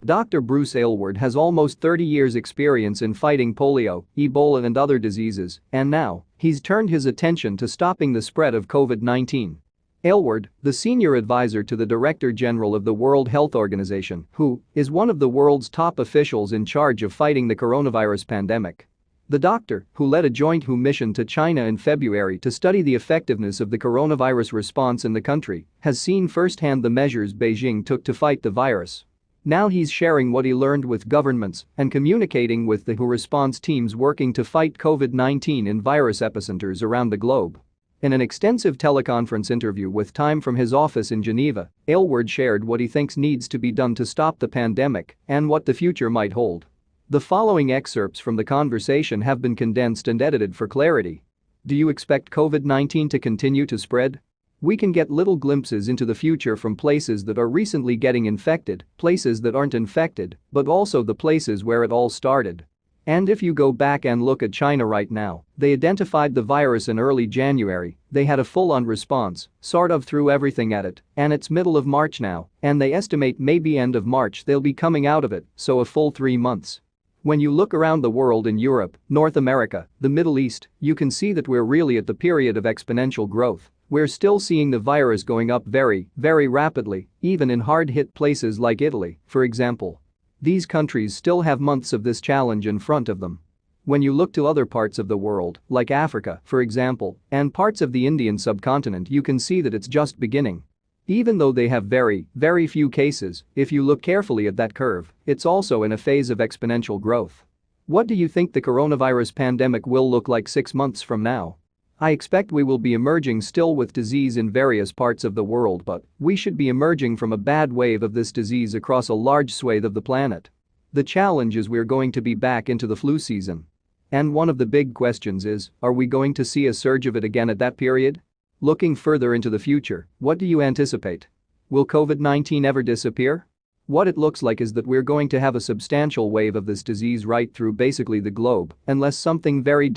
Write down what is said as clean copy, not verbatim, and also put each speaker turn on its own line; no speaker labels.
Dr. Bruce Aylward has almost 30 years' experience in fighting polio, Ebola and other diseases, and now, he's turned his attention to stopping the spread of COVID-19. Aylward, the senior advisor to the Director General of the World Health Organization, WHO, is one of the world's top officials in charge of fighting the coronavirus pandemic. The doctor, who led a joint WHO mission to China in February to study the effectiveness of the coronavirus response in the country, has seen firsthand the measures Beijing took to fight the virus. Now he's sharing what he learned with governments and communicating with the WHO response teams working to fight COVID-19 in virus epicenters around the globe. In an extensive teleconference interview with Time from his office in Geneva, Aylward shared what he thinks needs to be done to stop the pandemic and what the future might hold. The following excerpts from the conversation have been condensed and edited for clarity. Do you expect COVID-19 to continue to spread? We can get little glimpses into the future from places that are recently getting infected, places that aren't infected, but also the places where it all started. And if you go back and look at China right now, they identified the virus in early January, they had a full-on response, sort of threw everything at it, and it's middle of March now, and they estimate maybe end of March they'll be coming out of it, so a full 3 months. When you look around the world in Europe, North America, the Middle East, you can see that we're really at the period of exponential growth. We're still seeing the virus going up very, very rapidly, even in hard-hit places like Italy, for example. These countries still have months of this challenge in front of them. When you look to other parts of the world, like Africa, for example, and parts of the Indian subcontinent, you can see that it's just beginning. Even though they have very, very few cases, if you look carefully at that curve, it's also in a phase of exponential growth. What do you think the coronavirus pandemic will look like 6 months from now? I expect we will be emerging still with disease in various parts of the world, but we should be emerging from a bad wave of this disease across a large swathe of the planet. The challenge is we're going to be back into the flu season. And one of the big questions is, are we going to see a surge of it again at that period? Looking further into the future, what do you anticipate? Will COVID-19 ever disappear? What it looks like is that we're going to have a substantial wave of this disease right through basically the globe, unless something very